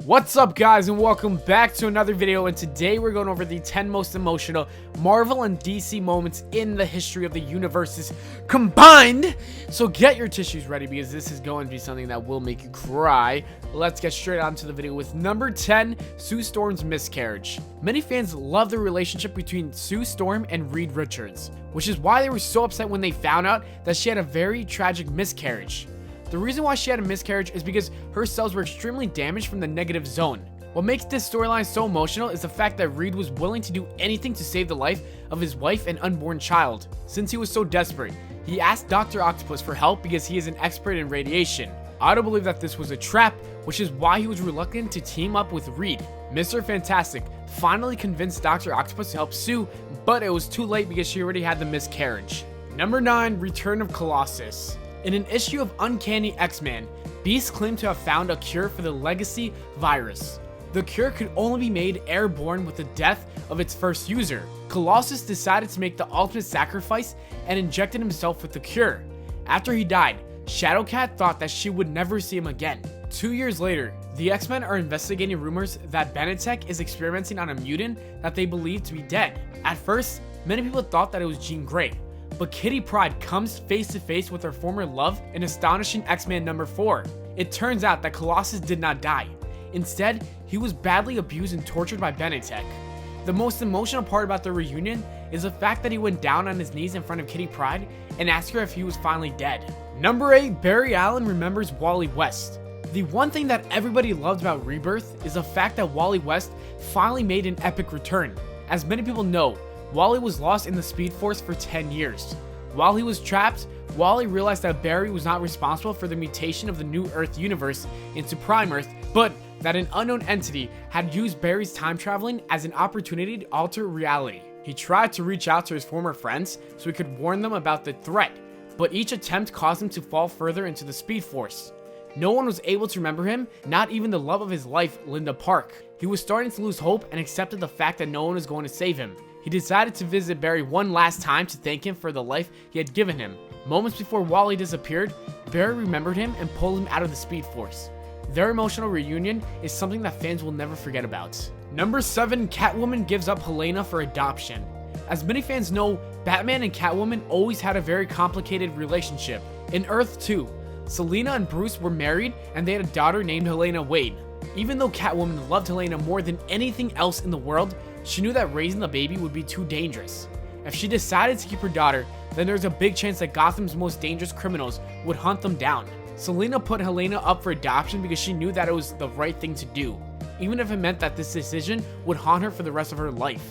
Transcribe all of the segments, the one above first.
What's up guys, and welcome back to another video, and today we're going over the 10 most emotional Marvel and DC moments in the history of the universes combined. So get your tissues ready because this is going to be something that will make you cry. Let's get straight on to the video with number 10, Sue Storm's miscarriage. Many fans love the relationship between Sue Storm and Reed Richards, which is why they were so upset when they found out that she had a very tragic miscarriage. The reason why she had a miscarriage is because her cells were extremely damaged from the negative zone. What makes this storyline so emotional is the fact that Reed was willing to do anything to save the life of his wife and unborn child. Since he was so desperate, he asked Dr. Octopus for help because he is an expert in radiation. Otto believed that this was a trap, which is why he was reluctant to team up with Reed. Mr. Fantastic finally convinced Dr. Octopus to help Sue, but it was too late because she already had the miscarriage. Number 9, Return of Colossus. In an issue of Uncanny X-Men, Beast claimed to have found a cure for the legacy virus. The cure could only be made airborne with the death of its first user. Colossus decided to make the ultimate sacrifice and injected himself with the cure. After he died, Shadowcat thought that she would never see him again. 2 years later, the X-Men are investigating rumors that Benetech is experimenting on a mutant that they believe to be dead. At first, many people thought that it was Jean Grey, but Kitty Pryde comes face to face with her former love in astonishing X-Men number 4. It turns out that Colossus did not die. Instead, he was badly abused and tortured by Benetech. The most emotional part about the reunion is the fact that he went down on his knees in front of Kitty Pryde and asked her if he was finally dead. Number 8, Barry Allen remembers Wally West. The one thing that everybody loved about Rebirth is the fact that Wally West finally made an epic return. As many people know, Wally was lost in the Speed Force for 10 years. While he was trapped, Wally realized that Barry was not responsible for the mutation of the New Earth universe into Prime Earth, but that an unknown entity had used Barry's time traveling as an opportunity to alter reality. He tried to reach out to his former friends so he could warn them about the threat, but each attempt caused him to fall further into the Speed Force. No one was able to remember him, not even the love of his life, Linda Park. He was starting to lose hope and accepted the fact that no one was going to save him. He decided to visit Barry one last time to thank him for the life he had given him. Moments before Wally disappeared, Barry remembered him and pulled him out of the Speed Force. Their emotional reunion is something that fans will never forget about. Number 7, Catwoman gives up Hellena for adoption. As many fans know, Batman and Catwoman always had a very complicated relationship. In Earth 2, Selina and Bruce were married and they had a daughter named Helena Wade. Even though Catwoman loved Helena more than anything else in the world, she knew that raising the baby would be too dangerous. If she decided to keep her daughter, then there's a big chance that Gotham's most dangerous criminals would hunt them down. Selina put Helena up for adoption because she knew that it was the right thing to do, even if it meant that this decision would haunt her for the rest of her life.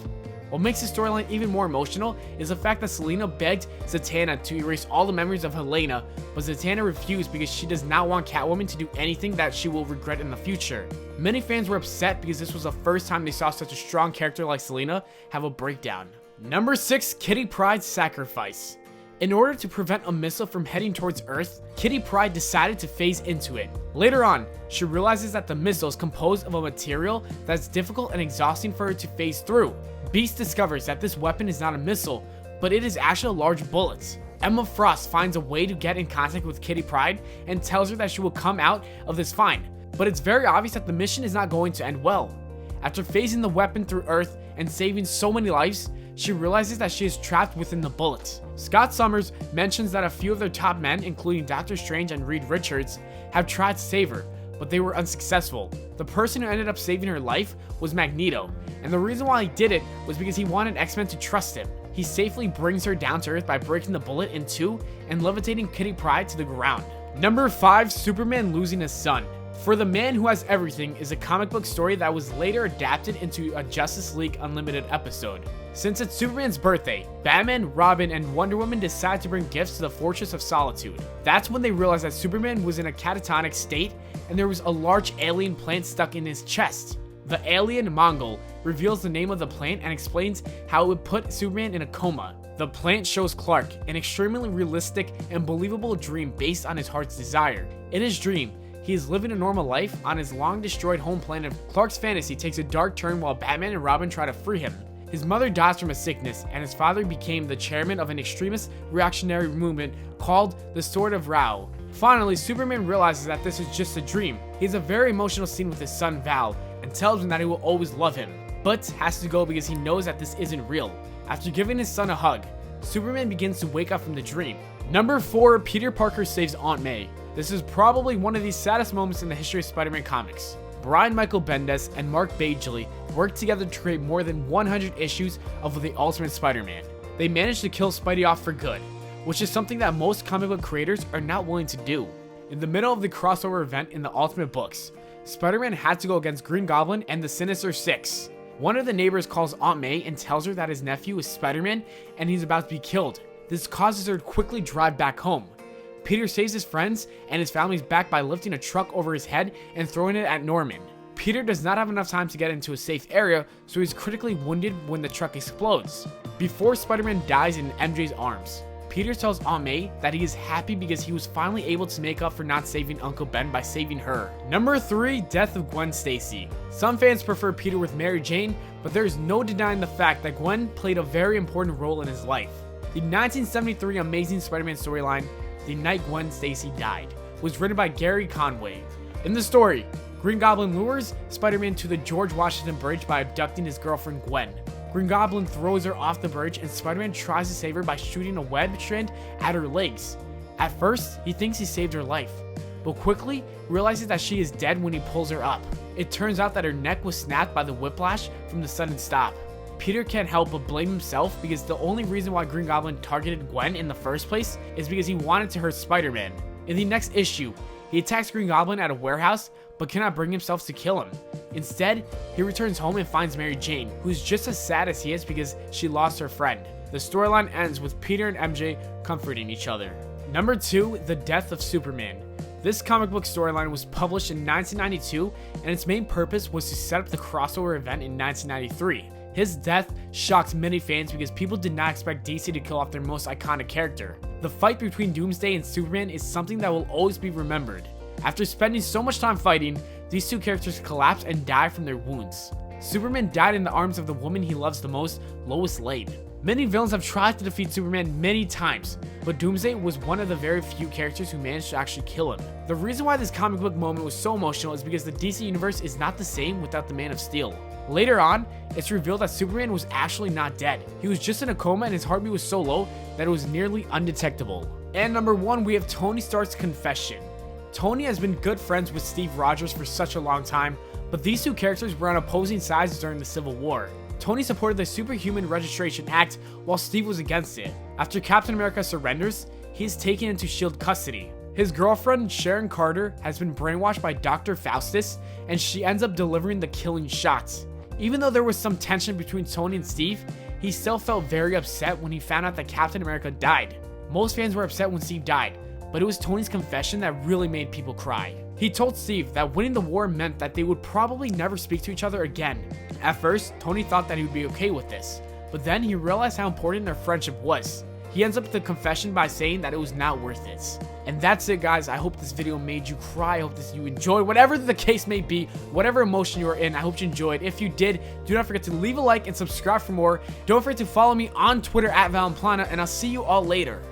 What makes the storyline even more emotional is the fact that Selina begged Zatanna to erase all the memories of Helena, but Zatanna refused because she does not want Catwoman to do anything that she will regret in the future. Many fans were upset because this was the first time they saw such a strong character like Selina have a breakdown. Number 6, Kitty Pryde's sacrifice. In order to prevent a missile from heading towards Earth, Kitty Pryde decided to phase into it. Later on, she realizes that the missile is composed of a material that's difficult and exhausting for her to phase through. Beast discovers that this weapon is not a missile, but it is actually a large bullet. Emma Frost finds a way to get in contact with Kitty Pryde and tells her that she will come out of this fine, but it's very obvious that the mission is not going to end well. After phasing the weapon through Earth and saving so many lives, she realizes that she is trapped within the bullet. Scott Summers mentions that a few of their top men, including Doctor Strange and Reed Richards, have tried to save her, but they were unsuccessful. The person who ended up saving her life was Magneto, and the reason why he did it was because he wanted X-Men to trust him. He safely brings her down to Earth by breaking the bullet in two and levitating Kitty Pryde to the ground. Number 5, Superman losing his son. For the Man Who Has Everything is a comic book story that was later adapted into a Justice League Unlimited episode. Since it's Superman's birthday, Batman, Robin, and Wonder Woman decide to bring gifts to the Fortress of Solitude. That's when they realize that Superman was in a catatonic state and there was a large alien plant stuck in his chest. The alien Mongol reveals the name of the plant and explains how it would put Superman in a coma. The plant shows Clark an extremely realistic and believable dream based on his heart's desire. In his dream, he is living a normal life on his long-destroyed home planet. Clark's fantasy takes a dark turn while Batman and Robin try to free him. His mother dies from a sickness, and his father became the chairman of an extremist reactionary movement called the Sword of Rao. Finally, Superman realizes that this is just a dream. He has a very emotional scene with his son Val and tells him that he will always love him, but has to go because he knows that this isn't real. After giving his son a hug, Superman begins to wake up from the dream. Number 4, Peter Parker saves Aunt May. This is probably one of the saddest moments in the history of Spider-Man comics. Brian Michael Bendis and Mark Bagley worked together to create more than 100 issues of The Ultimate Spider-Man. They managed to kill Spidey off for good, which is something that most comic book creators are not willing to do. In the middle of the crossover event in the Ultimate books, Spider-Man had to go against Green Goblin and the Sinister Six. One of the neighbors calls Aunt May and tells her that his nephew is Spider-Man and he's about to be killed. This causes her to quickly drive back home. Peter saves his friends and his family's back by lifting a truck over his head and throwing it at Norman. Peter does not have enough time to get into a safe area, so he's critically wounded when the truck explodes. Before Spider-Man dies in MJ's arms, Peter tells Aunt May that he is happy because he was finally able to make up for not saving Uncle Ben by saving her. Number 3, death of Gwen Stacy. Some fans prefer Peter with Mary Jane, but there is no denying the fact that Gwen played a very important role in his life. The 1973 Amazing Spider-Man storyline, The Night Gwen Stacy Died, was written by Gary Conway. In the story, Green Goblin lures Spider-Man to the George Washington Bridge by abducting his girlfriend Gwen. Green Goblin throws her off the bridge and Spider-Man tries to save her by shooting a web strand at her legs. At first, he thinks he saved her life, but quickly realizes that she is dead when he pulls her up. It turns out that her neck was snapped by the whiplash from the sudden stop. Peter can't help but blame himself because the only reason why Green Goblin targeted Gwen in the first place is because he wanted to hurt Spider-Man. In the next issue, he attacks Green Goblin at a warehouse but cannot bring himself to kill him. Instead, he returns home and finds Mary Jane, who's just as sad as he is because she lost her friend. The storyline ends with Peter and MJ comforting each other. Number 2, the death of Superman. This comic book storyline was published in 1992, and its main purpose was to set up the crossover event in 1993. His death shocked many fans because people did not expect DC to kill off their most iconic character. The fight between Doomsday and Superman is something that will always be remembered. After spending so much time fighting, these two characters collapse and die from their wounds. Superman died in the arms of the woman he loves the most, Lois Lane. Many villains have tried to defeat Superman many times, but Doomsday was one of the very few characters who managed to actually kill him. The reason why this comic book moment was so emotional is because the DC universe is not the same without the Man of Steel. Later on, it's revealed that Superman was actually not dead. He was just in a coma and his heartbeat was so low that it was nearly undetectable. And number 1, we have Tony Stark's confession. Tony has been good friends with Steve Rogers for such a long time, but these two characters were on opposing sides during the Civil War. Tony supported the Superhuman Registration Act while Steve was against it. After Captain America surrenders, he is taken into S.H.I.E.L.D. custody. His girlfriend, Sharon Carter, has been brainwashed by Dr. Faustus, and she ends up delivering the killing shots. Even though there was some tension between Tony and Steve, he still felt very upset when he found out that Captain America died. Most fans were upset when Steve died, but it was Tony's confession that really made people cry. He told Steve that winning the war meant that they would probably never speak to each other again. At first, Tony thought that he would be okay with this, but then he realized how important their friendship was. He ends up with the confession by saying that it was not worth it. And that's it, guys. I hope this video made you cry. I hope you enjoyed. Whatever the case may be, whatever emotion you are in, I hope you enjoyed. If you did, do not forget to leave a like and subscribe for more. Don't forget to follow me on Twitter at Valenplana, and I'll see you all later.